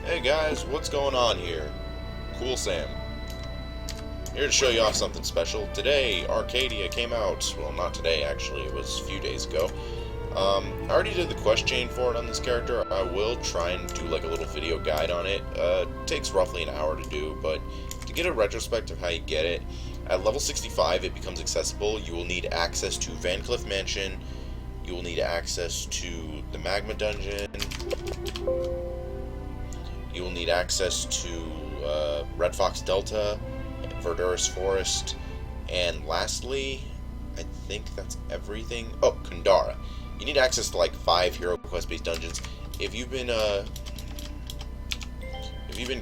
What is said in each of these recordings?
Hey guys, what's going on here? Cool Sam. Here to show you off something special. Today, Arcadia came out. Well, not today actually, it was a few days ago. I already did the quest chain for it on this character. I will try and do like a little video guide on it. It takes roughly an hour to do, but to get a retrospect of how you get it, at level 65 it becomes accessible. You will need access to Vancliff Mansion. You will need access to the Magma Dungeon. You will need access to Red Fox Delta, Verdurous Forest, and lastly, I think that's everything. Oh, Kandara. You need access to like 5 hero quest-based dungeons. If you've been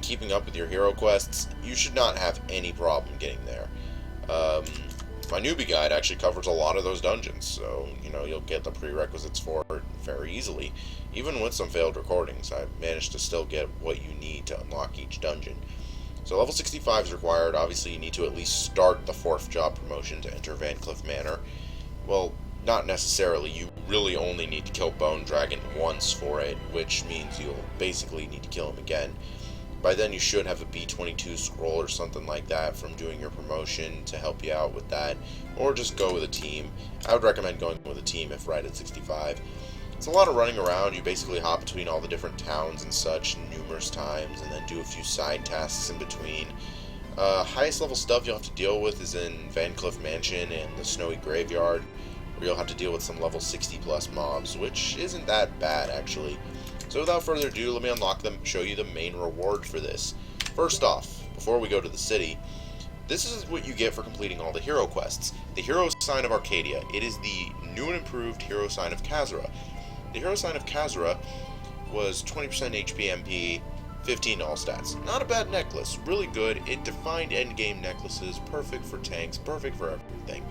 keeping up with your hero quests, you should not have any problem getting there. My newbie guide actually covers a lot of those dungeons, so you'll get the prerequisites for it very easily. Even with some failed recordings, I've managed to still get what you need to unlock each dungeon. So level 65 is required. Obviously, you need to at least start the 4th job promotion to enter Vancliff Manor. Well, not necessarily. You really only need to kill Bone Dragon once for it, which means you'll basically need to kill him again. By then you should have a B22 scroll or something like that from doing your promotion to help you out with that, or just go with a team. I would recommend going with a team if right at 65. It's a lot of running around. You basically hop between all the different towns and such numerous times, and then do a few side tasks in between. Highest level stuff you'll have to deal with is in Vancliff Mansion and the Snowy Graveyard, where you'll have to deal with some level 60 plus mobs, which isn't that bad actually. So without further ado, let me unlock them and show you the main reward for this. First off, before we go to the city, this is what you get for completing all the hero quests. The Hero Sign of Arcadia. It is the new and improved Hero Sign of Khazra. The Hero Sign of Khazra was 20% HP MP, 15 all stats. Not a bad necklace, really good. It defined endgame necklaces, perfect for tanks, perfect for everything.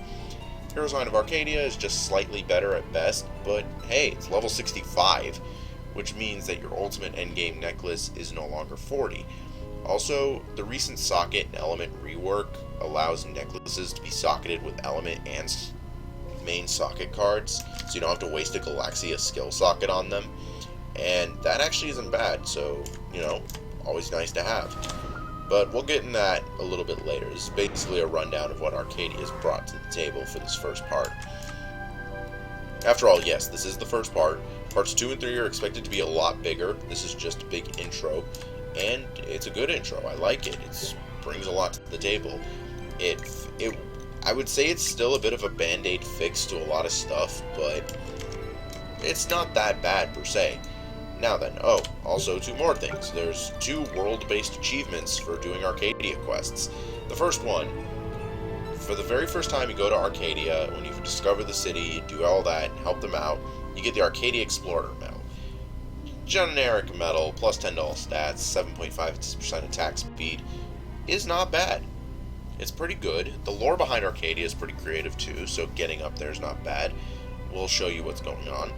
Hero Sign of Arcadia is just slightly better at best, but hey, it's level 65. Which means that your ultimate endgame necklace is no longer 40. Also, the recent socket and element rework allows necklaces to be socketed with element and main socket cards, so you don't have to waste a Galaxia skill socket on them, and that actually isn't bad, so, always nice to have. But we'll get in that a little bit later. This is basically a rundown of what Arcadia has brought to the table for this first part. After all, yes, this is the first part. Parts 2 and 3 are expected to be a lot bigger. This is just a big intro, and it's a good intro. I like it. It brings a lot to the table. I would say it's still a bit of a band-aid fix to a lot of stuff, but it's not that bad per se. Now then, also 2 more things. There's 2 world-based achievements for doing Arcadia quests. The first one, for the very first time you go to Arcadia, when you discover the city, you do all that, and help them out, you get the Arcadia Explorer medal. Generic medal, plus 10 to all stats, 7.5% attack speed, is not bad. It's pretty good. The lore behind Arcadia is pretty creative too, so getting up there is not bad. We'll show you what's going on.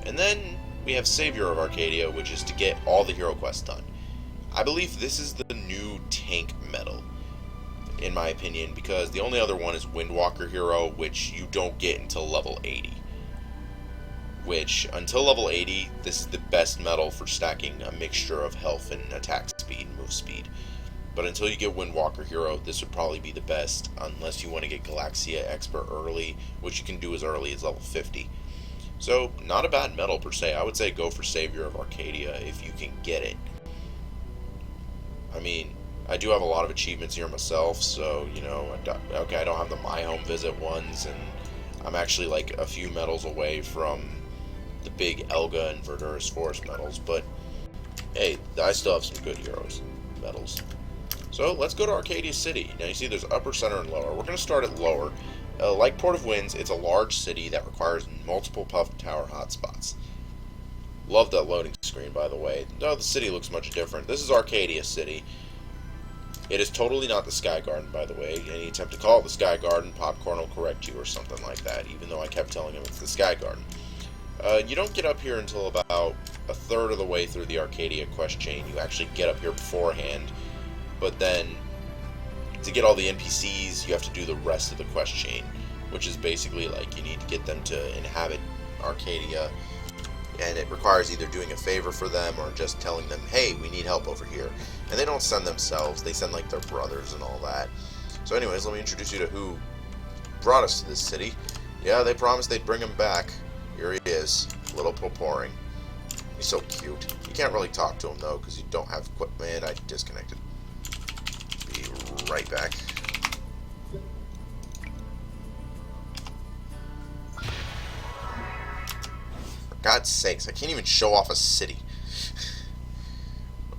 And then we have Savior of Arcadia, which is to get all the hero quests done. I believe this is the new tank medal, in my opinion, because the only other one is Windwalker Hero, which you don't get until level 80. Which, until level 80, this is the best medal for stacking a mixture of health and attack speed and move speed. But until you get Windwalker Hero, this would probably be the best, unless you want to get Galaxia Expert early, which you can do as early as level 50. So, not a bad medal per se. I would say go for Savior of Arcadia if you can get it. I mean, I do have a lot of achievements here myself, so, I don't have the My Home Visit ones, and I'm actually like a few medals away from the big Elga and Verdurous Forest medals, but hey, I still have some good heroes medals. So let's go to Arcadia City. Now you see there's upper, center, and lower. We're going to start at lower. Like Port of Winds, it's a large city that requires multiple puff tower hotspots. Love that loading screen, by the way. No, the city looks much different. This is Arcadia City. It is totally not the Sky Garden, by the way. Any attempt to call it the Sky Garden, Popcorn will correct you or something like that, even though I kept telling him it's the Sky Garden. You don't get up here until about a third of the way through the Arcadia quest chain. You actually get up here beforehand, but then to get all the NPCs, you have to do the rest of the quest chain, which is basically like you need to get them to inhabit Arcadia, and it requires either doing a favor for them or just telling them, hey, we need help over here. And they don't send themselves, they send like their brothers and all that. So anyways, let me introduce you to who brought us to this city. Yeah, they promised they'd bring him back. Here he is, little Poporing. He's so cute. You can't really talk to him though, because you don't have equipment. I disconnected. Be right back. For God's sakes, I can't even show off a city.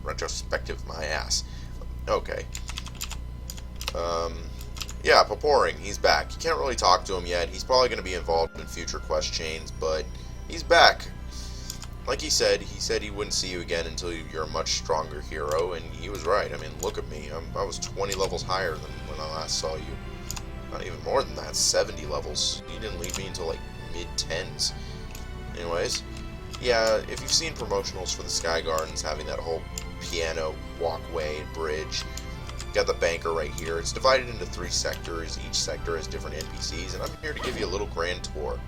Retrospective, my ass. Okay. Yeah, Poporing, he's back. You can't really talk to him yet. He's probably going to be involved in future quest chains, but he's back. Like he said he wouldn't see you again until you're a much stronger hero, and he was right. I mean, look at me. I was 20 levels higher than when I last saw you. Not even more than that, 70 levels. You didn't leave me until like mid-10s. Anyways, yeah, if you've seen promotionals for the Sky Gardens, having that whole piano walkway and bridge, got the banker right here. It's divided into 3 sectors. Each sector has different NPCs, and I'm here to give you a little grand tour.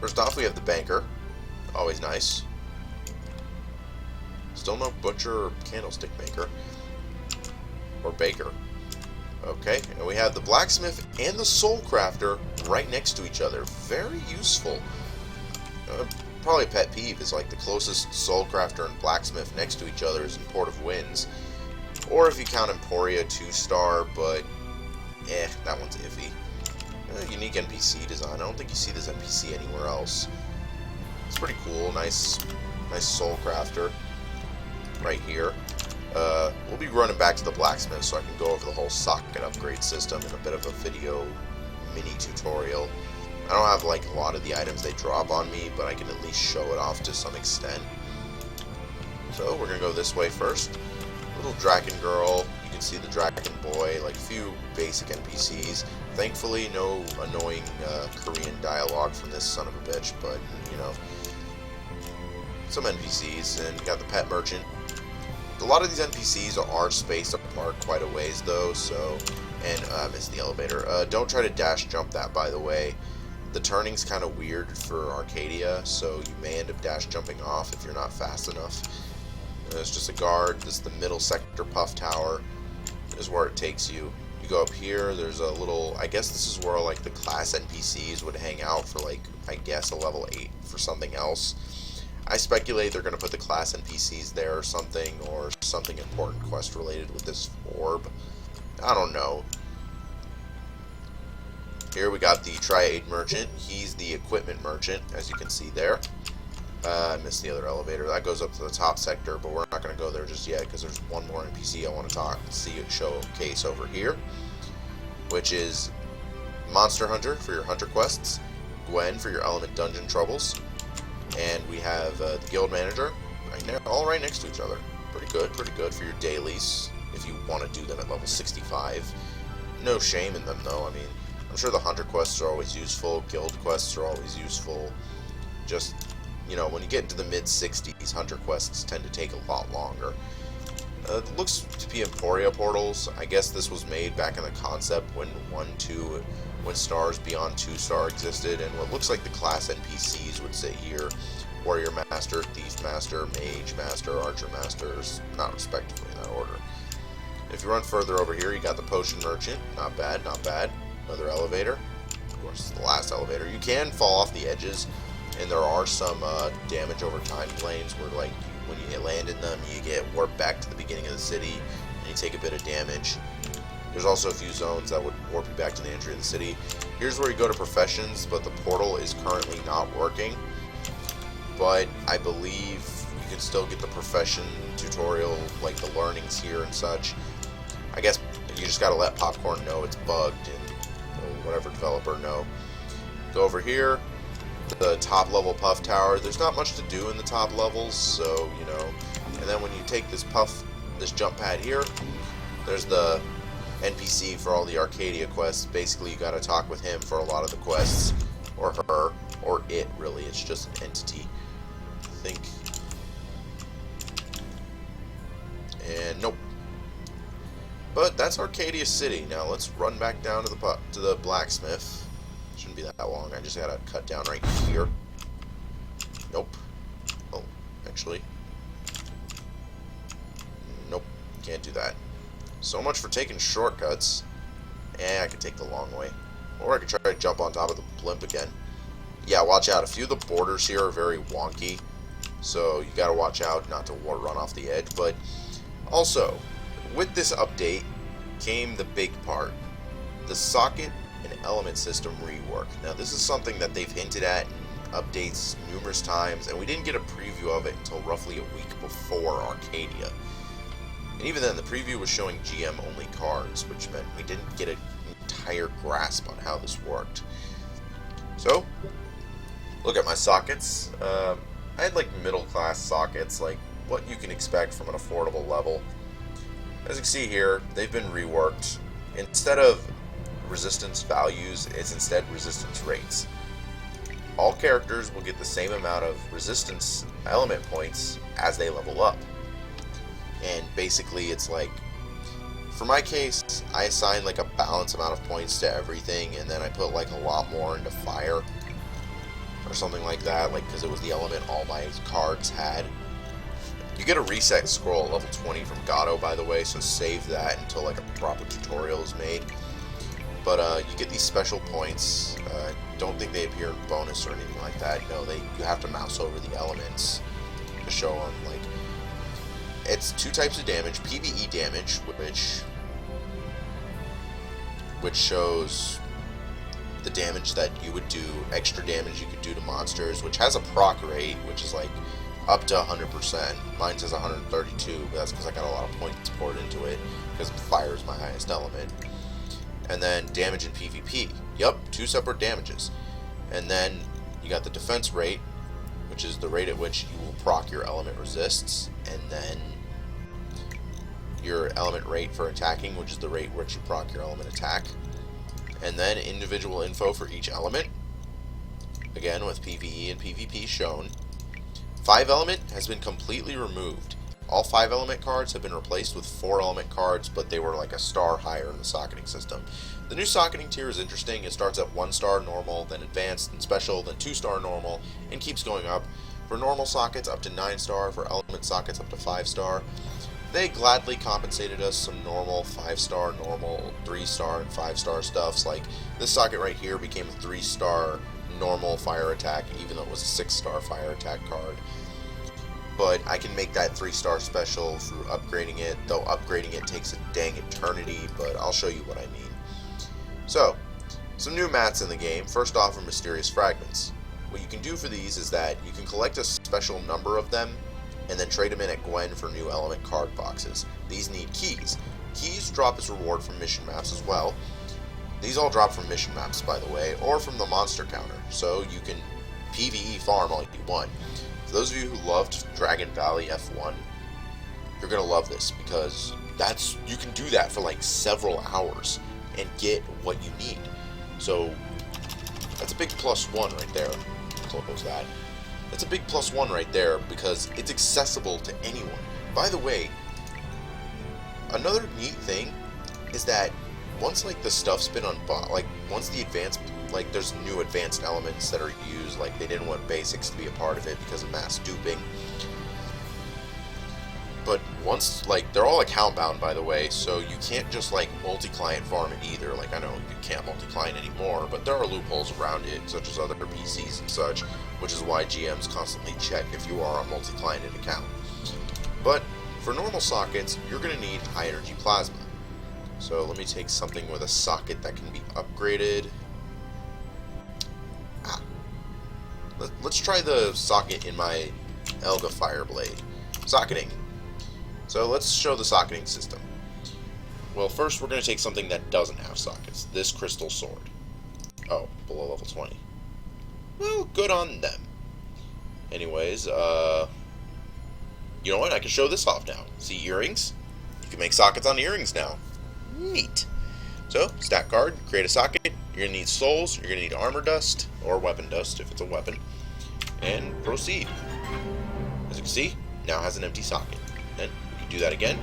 First off, we have the banker. Always nice. Still no butcher or candlestick maker. Or baker. Okay, and we have the blacksmith and the soul crafter right next to each other. Very useful. Probably a pet peeve is like the closest soul crafter and blacksmith next to each other is in Port of Winds. Or if you count Emporia 2-star, but that one's iffy. Unique NPC design. I don't think you see this NPC anywhere else. It's pretty cool. Nice soul crafter right here. We'll be running back to the blacksmith so I can go over the whole socket upgrade system in a bit of a video mini tutorial. I don't have like a lot of the items they drop on me, but I can at least show it off to some extent. So we're gonna go this way first. Little Draken girl, you can see the Draken boy, like a few basic NPCs. Thankfully, no annoying Korean dialogue from this son of a bitch, but, you know, some NPCs, and we got the pet merchant. A lot of these NPCs are spaced apart quite a ways, though, so, and I missed the elevator. Don't try to dash jump that, by the way. The turning's kind of weird for Arcadia, so you may end up dash jumping off if you're not fast enough. There's just a guard. This is the middle sector puff tower. This is where it takes you. You go up here, there's a little, I guess this is where like the class NPCs would hang out for like, I guess a level 8 for something else. I speculate they're going to put the class NPCs there or something important quest related with this orb. I don't know. Here we got the Triade Merchant. He's the equipment merchant, as you can see there. I missed the other elevator. That goes up to the top sector, but we're not going to go there just yet because there's one more NPC I want to showcase over here, which is Monster Hunter for your Hunter quests, Gwen for your Element Dungeon troubles, and we have the Guild Manager all right next to each other. Pretty good for your dailies if you want to do them at level 65. No shame in them though. I mean, I'm sure the Hunter quests are always useful, Guild quests are always useful. Just, you know, when you get into the mid-60s, Hunter quests tend to take a lot longer. It looks to be Emporia portals. I guess this was made back in the concept when when stars beyond 2-star existed, and what looks like the class NPCs would say here: Warrior Master, Thief Master, Mage Master, Archer Masters, not respectively in that order. If you run further over here, you got the Potion Merchant. Not bad, not bad. Another elevator. Of course, the last elevator. You can fall off the edges, and there are some damage over time planes where, like, when you land in them, you get warped back to the beginning of the city, and you take a bit of damage. There's also a few zones that would warp you back to the entry of the city. Here's where you go to Professions, but the portal is currently not working. But I believe you can still get the Profession tutorial, like the learnings here and such. I guess you just gotta let Popcorn know it's bugged, and whatever developer know. Go over here. The top level puff tower. There's not much to do in the top levels, so, you know. And then when you take this jump pad here, there's the NPC for all the Arcadia quests. Basically, you gotta talk with him for a lot of the quests, or her, or it, really. It's just an entity, I think. And nope. But that's Arcadia City. Now let's run back down to the blacksmith. Shouldn't be that long. I just gotta cut down right here. Nope. Oh, actually. can't do that. So much for taking shortcuts. I could take the long way. Or I could try to jump on top of the blimp again. Yeah, watch out. A few of the borders here are very wonky. So you gotta watch out not to run off the edge. But also, with this update came the big part. The socket and element system rework. Now this is something that they've hinted at in updates numerous times, and we didn't get a preview of it until roughly a week before Arcadia. And even then, the preview was showing GM-only cards, which meant we didn't get an entire grasp on how this worked. So, look at my sockets. I had like middle-class sockets, like what you can expect from an affordable level. As you can see here, they've been reworked. Instead of resistance values, it's instead resistance rates. All characters will get the same amount of resistance element points as they level up. And basically it's like, for my case, I assign like a balanced amount of points to everything, and then I put like a lot more into fire or something like that, like because it was the element all my cards had. You get a reset scroll at level 20 from Gato, by the way, so save that until like a proper tutorial is made. But you get these special points. Don't think they appear in bonus or anything like that. No, you have to mouse over the elements to show them. Like, it's two types of damage: PvE damage, which shows the damage that you would do, extra damage you could do to monsters, which has a proc rate, which is like up to 100%. Mine says 132, but that's because I got a lot of points poured into it, because fire is my highest element. And then damage in PvP. Yup, two separate damages. And then you got the defense rate, which is the rate at which you will proc your element resists, and then your element rate for attacking, which is the rate at which you proc your element attack. And then individual info for each element, again with PvE and PvP shown. 5 element has been completely removed. All 5 element cards have been replaced with 4 element cards, but they were like a star higher in the socketing system. The new socketing tier is interesting. It starts at 1 star normal, then advanced and special, then 2 star normal, and keeps going up. For normal sockets up to 9 star, for element sockets up to 5 star. They gladly compensated us some normal 5 star, normal 3 star, and 5 star stuffs. Like this socket right here became a 3 star normal fire attack, even though it was a 6 star fire attack card. But I can make that 3 star special through upgrading it, though upgrading it takes a dang eternity, but I'll show you what I mean. So, some new mats in the game. First off are mysterious fragments. What you can do for these is that you can collect a special number of them, and then trade them in at Gwen for new element card boxes. These need keys. Keys drop as reward from mission maps as well. These all drop from mission maps, by the way, or from the monster counter, so you can PvE farm all you want. For those of you who loved Dragon Valley F1, you're going to love this, because you can do that for like several hours and get what you need. So that's a big +1 right there. Close that. That's a big +1 right there, because it's accessible to anyone. By the way, another neat thing is that once like the stuff's been unboxed, like once the advanced, like there's new advanced elements that are used, like they didn't want basics to be a part of it because of mass duping. But once, like, they're all account bound, by the way, so you can't just like multi-client farm it either. Like, I know you can't multi-client anymore, but there are loopholes around it, such as other PCs and such, which is why GMs constantly check if you are a multi-cliented account. But for normal sockets, you're going to need high energy plasma. So let me take something with a socket that can be upgraded. Let's try the socket in my Elga Fireblade. Socketing. So let's show the socketing system. Well, first we're going to take something that doesn't have sockets. This crystal sword. Oh, below level 20. Well, good on them. Anyways, you know what? I can show this off now. See earrings? You can make sockets on earrings now. Neat. So, stack card, create a socket. You're going to need souls, you're going to need armor dust, or weapon dust if it's a weapon. And proceed. As you can see, now has an empty socket. Then we can do that again,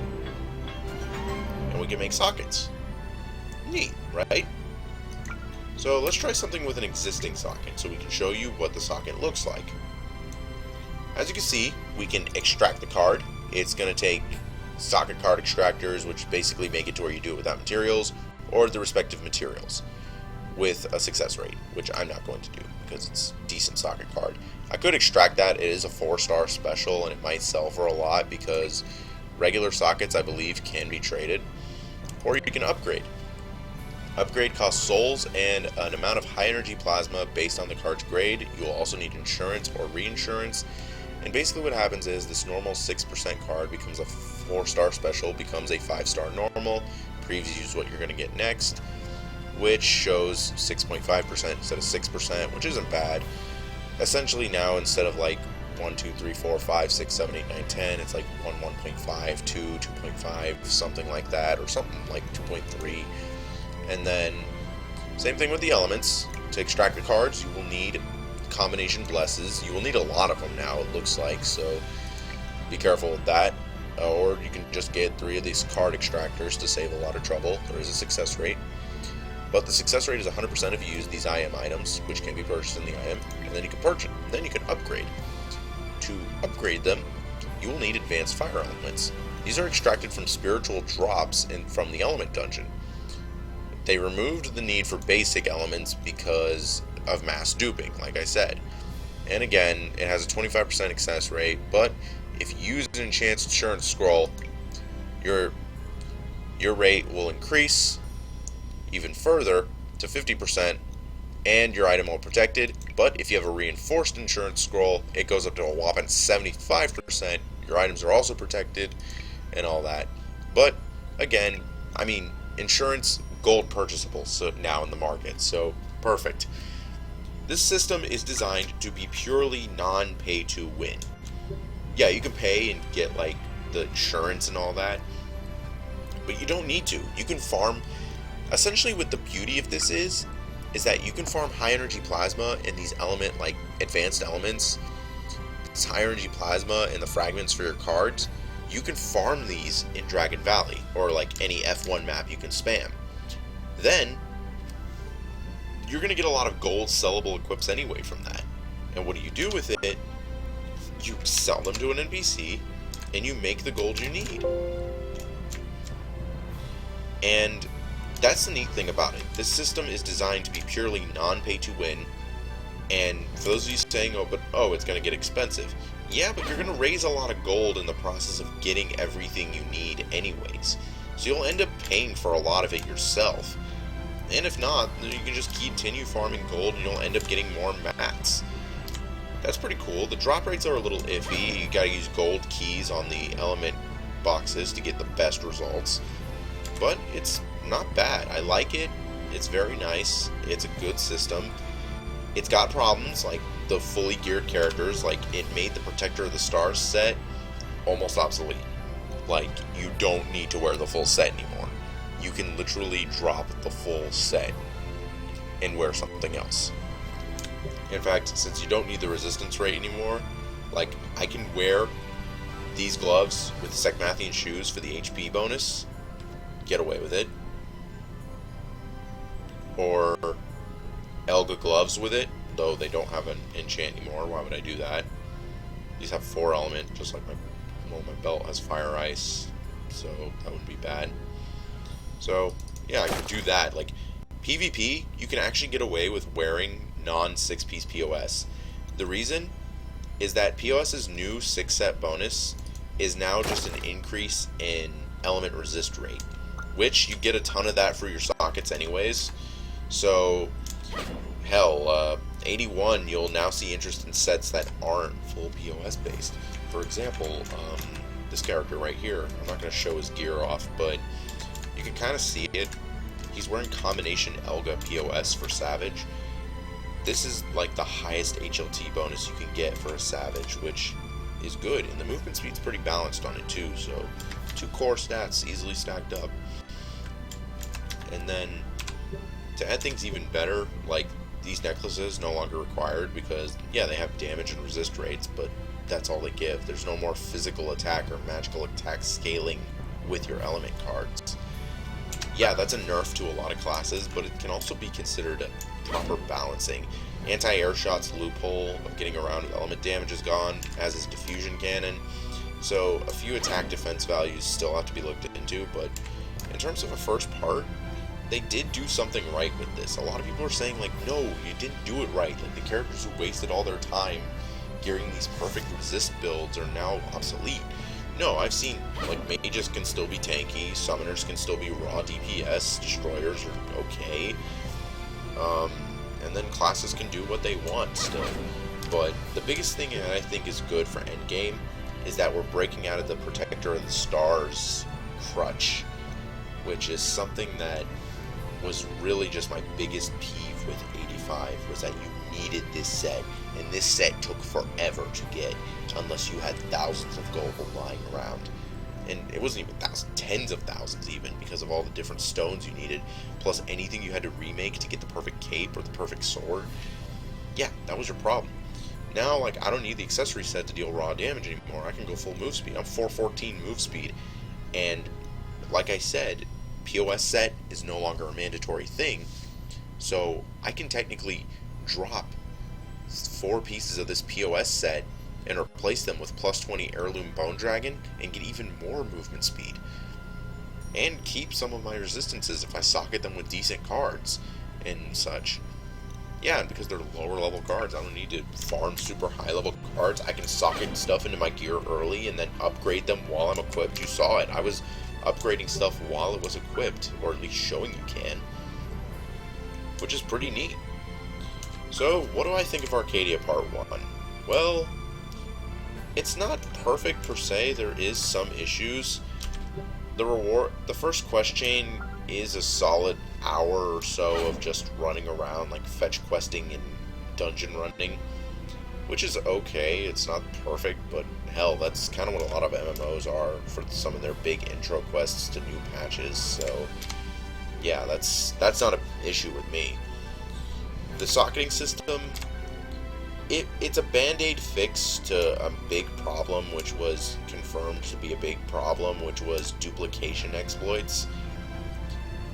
and we can make sockets. Neat, right? So let's try something with an existing socket so we can show you what the socket looks like. As you can see, we can extract the card. It's going to take socket card extractors, which basically make it to where you do it without materials, or the respective materials with a success rate, which I'm not going to do because it's a decent socket card. I could extract that. It is a 4-star special, and it might sell for a lot because regular sockets, I believe, can be traded, or you can upgrade. Upgrade costs souls and an amount of high energy plasma based on the card's grade. You will also need insurance or reinsurance. And basically what happens is this normal 6% card becomes a 4-star special, becomes a 5-star normal, previews what you're going to get next, which shows 6.5% instead of 6%, which isn't bad. Essentially now, instead of like 1, 2, 3, 4, 5, 6, 7, 8, 9, 10, it's like 1, 1.5, 2, 2.5, something like that, or something like 2.3. And then, same thing with the elements. To extract the cards, you will need combination blesses. You will need a lot of them now, it looks like, so be careful with that. Or you can just get 3 of these card extractors to save a lot of trouble. There is a success rate. But the success rate is 100% if you use these IM items, which can be purchased in the IM, and then you can purchase, then you can upgrade. To upgrade them, you will need advanced fire elements. These are extracted from spiritual drops from the element dungeon. They removed the need for basic elements because of mass duping, like I said. And again, it has a 25% success rate, but if you use an enchanted insurance scroll, your rate will increase even further to 50%, and your item will be protected. But if you have a reinforced insurance scroll, it goes up to a whopping 75%. Your items are also protected, and all that. But again, I mean, insurance gold purchasable so now in the market, so perfect. This system is designed to be purely non-pay to win. Yeah, you can pay and get like the insurance and all that, but you don't need to. You can farm. Essentially, what the beauty of this is that you can farm high energy plasma in these like advanced elements. This high energy plasma and the fragments for your cards, you can farm these in Dragon Valley or like any F1 map you can spam. Then you're going to get a lot of gold sellable equips anyway from that. And what do you do with it? You sell them to an NPC and you make the gold you need. And that's the neat thing about it. This system is designed to be purely non-pay to win. And for those of you saying, it's going to get expensive. Yeah, but you're going to raise a lot of gold in the process of getting everything you need anyways. So you'll end up paying for a lot of it yourself. And if not, then you can just continue farming gold and you'll end up getting more mats. That's pretty cool. The drop rates are a little iffy. You gotta use gold keys on the element boxes to get the best results. But it's not bad. I like it. It's very nice. It's a good system. It's got problems, like the fully geared characters. Like, it made the Protector of the Stars set almost obsolete. Like, you don't need to wear the full set anymore. You can literally drop the full set and wear something else. In fact, since you don't need the resistance rate anymore, like, I can wear these gloves with Sekmathian shoes for the HP bonus, get away with it, or Elga gloves with it, though they don't have an enchant anymore. Why would I do that? These have 4 element, just like my belt has fire ice, so that wouldn't be bad. So yeah, I can do that. Like, PvP, you can actually get away with wearing non-6-piece POS. The reason is that POS's new 6-set bonus is now just an increase in element resist rate, which you get a ton of that for your sockets anyways. So hell, 81, you'll now see interest in sets that aren't full POS based. For example, this character right here, I'm not going to show his gear off, but you can kind of see it. He's wearing combination Elga POS for Savage. This is like the highest HLT bonus you can get for a Savage, which is good, and the movement speed's pretty balanced on it too, so 2 core stats easily stacked up. And then to add things even better, like, these necklaces no longer required because, yeah, they have damage and resist rates, but that's all they give. There's no more physical attack or magical attack scaling with your element cards. Yeah, that's a nerf to a lot of classes, but it can also be considered a proper balancing. Anti-air shot's loophole of getting around with element damage is gone, as is diffusion cannon. So a few attack defense values still have to be looked into, but in terms of a first part, they did do something right with this. A lot of people are saying, like, no, you didn't do it right. Like, the characters who wasted all their time gearing these perfect resist builds are now obsolete. No, I've seen, like, mages can still be tanky, summoners can still be raw DPS, destroyers are okay, and then classes can do what they want still. But the biggest thing that I think is good for endgame is that we're breaking out of the Protector of the Stars crutch, which is something that was really just my biggest peeve with 85, was that you needed this set, and this set took forever to get, unless you had thousands of gold lying around. And it wasn't even thousands, tens of thousands even, because of all the different stones you needed, plus anything you had to remake to get the perfect cape or the perfect sword. Yeah, that was your problem. Now, like, I don't need the accessory set to deal raw damage anymore. I can go full move speed. I'm 414 move speed. And, like I said, POS set is no longer a mandatory thing. So, I can technically drop 4 pieces of this POS set and replace them with plus 20 Heirloom Bone Dragon and get even more movement speed. And keep some of my resistances if I socket them with decent cards and such. Yeah, and because they're lower level cards, I don't need to farm super high level cards. I can socket stuff into my gear early and then upgrade them while I'm equipped. You saw it. I was upgrading stuff while it was equipped, or at least showing you can, which is pretty neat. So, what do I think of Arcadia Part 1? Well, it's not perfect per se. There is some issues. The first quest chain is a solid hour or so of just running around, like fetch questing and dungeon running, which is okay. It's not perfect, but hell, that's kind of what a lot of MMOs are for some of their big intro quests to new patches. So yeah, that's not an issue with me. The socketing system, it's a band-aid fix to a big problem, which was confirmed to be a big problem, which was duplication exploits.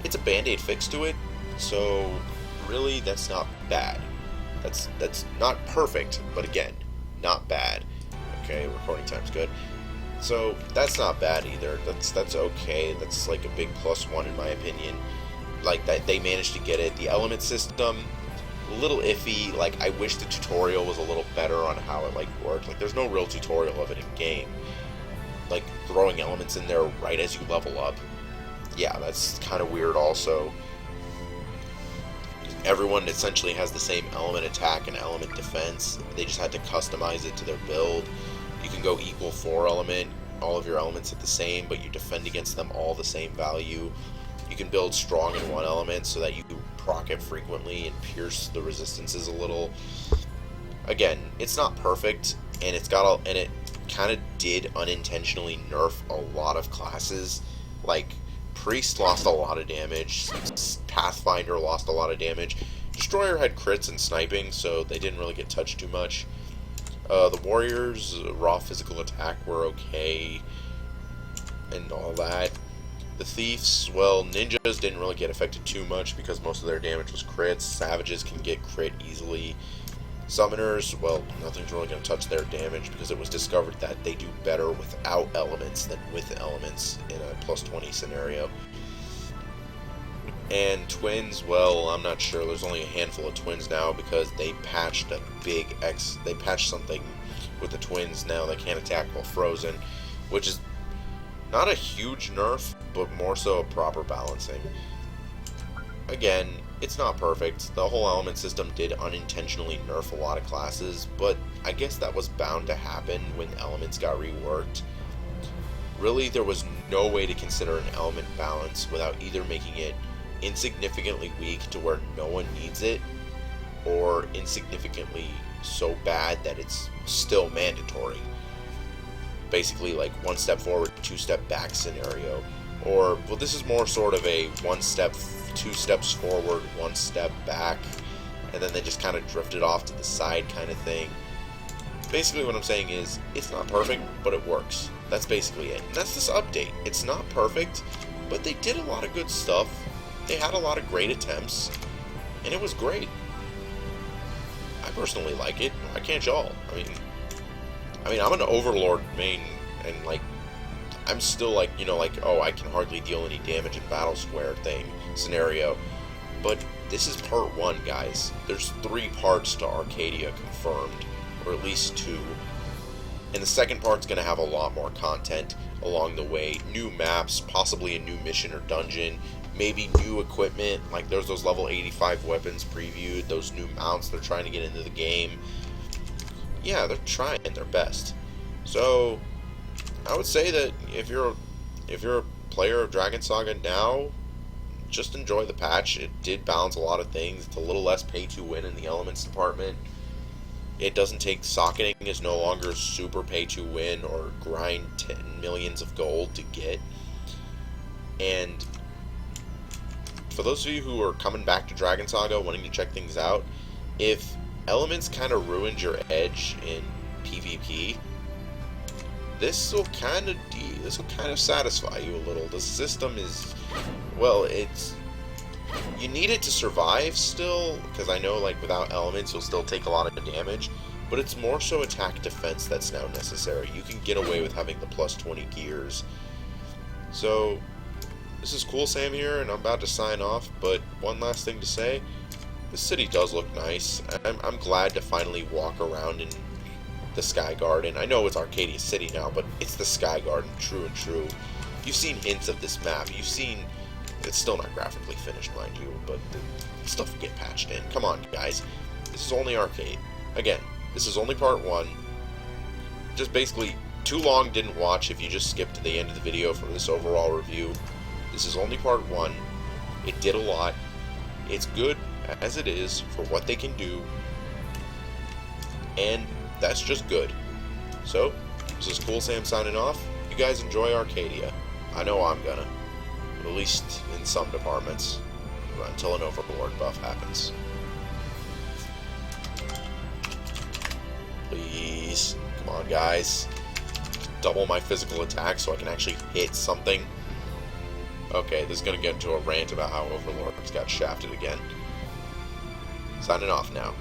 It's a band-aid fix to it, so really that's not bad. That's not perfect, but again, not bad. Okay, recording time's good. So that's not bad either. That's okay. That's like a big +1 in my opinion. Like, that they managed to get it. The element system, a little iffy. Like, I wish the tutorial was a little better on how it like worked. Like, there's no real tutorial of it in game. Like, throwing elements in there right as you level up. Yeah, that's kind of weird also. Everyone essentially has the same element attack and element defense. They just had to customize it to their build. You can go equal 4 element. All of your elements hit the same, but you defend against them all the same value. You can build strong in 1 element so that you proc it frequently and pierce the resistances a little. Again, it's not perfect, and it kind of did unintentionally nerf a lot of classes. Like, Priest lost a lot of damage, Pathfinder lost a lot of damage, Destroyer had crits and sniping, so they didn't really get touched too much. The Warriors, raw physical attack were okay, and all that. The Thieves, well, Ninjas didn't really get affected too much because most of their damage was crits. Savages can get crit easily. Summoners, well, nothing's really going to touch their damage because it was discovered that they do better without elements than with elements in a +20 scenario. And Twins, well, I'm not sure. There's only a handful of Twins now because they patched they patched something with the Twins now. They can't attack while frozen, which is not a huge nerf, but more so a proper balancing. Again, it's not perfect. The whole element system did unintentionally nerf a lot of classes, but I guess that was bound to happen when elements got reworked. Really, there was no way to consider an element balance without either making it insignificantly weak to where no one needs it, or insignificantly so bad that it's still mandatory. Basically, like 1 step forward, 2 step back scenario. Or, well, this is more sort of a 1 step, 2 steps forward, 1 step back, and then they just kind of drifted off to the side kind of thing. Basically what I'm saying is, it's not perfect, but it works. That's basically it. And that's this update. It's not perfect, but they did a lot of good stuff. They had a lot of great attempts, and it was great. I personally like it. Why can't y'all? I mean, I'm an Overlord main and like I'm still like, you know, like, oh, I can hardly deal any damage in battle square thing scenario. But this is part 1, guys. There's 3 parts to Arcadia confirmed, or at least 2. And the second part's going to have a lot more content along the way. New maps, possibly a new mission or dungeon, maybe new equipment, like there's those level 85 weapons previewed, those new mounts they're trying to get into the game. Yeah, they're trying their best. So, I would say that if you're a player of Dragon Saga now, just enjoy the patch. It did balance a lot of things. It's a little less pay to win in the elements department. It doesn't take socketing is no longer super pay to win or grind 10 millions of gold to get. And for those of you who are coming back to Dragon Saga wanting to check things out, if elements kind of ruined your edge in PvP, this will kind of satisfy you a little. The system is, well, you need it to survive still, because I know like without elements you'll still take a lot of damage, but it's more so attack defense that's now necessary. You can get away with having the plus 20 gears. So this is Cool Sam here, and I'm about to sign off, but one last thing to say, the city does look nice. I'm glad to finally walk around in the Sky Garden. I know it's Arcadia City now, but it's the Sky Garden, true and true. You've seen hints of this map. You've seen, it's still not graphically finished, mind you, but the stuff will get patched in. Come on, guys. This is only Arcade. Again, this is only part 1. Just basically, too long didn't watch if you just skipped to the end of the video for this overall review. This is only part 1. It did a lot. It's good as it is for what they can do. And that's just good. So, this is Cool Sam signing off. You guys enjoy Arcadia. I know I'm gonna. At least in some departments. Until an overlord buff happens. Please. Come on, guys. Double my physical attack so I can actually hit something. Okay, this is gonna get into a rant about how overlords got shafted again. Signing off now.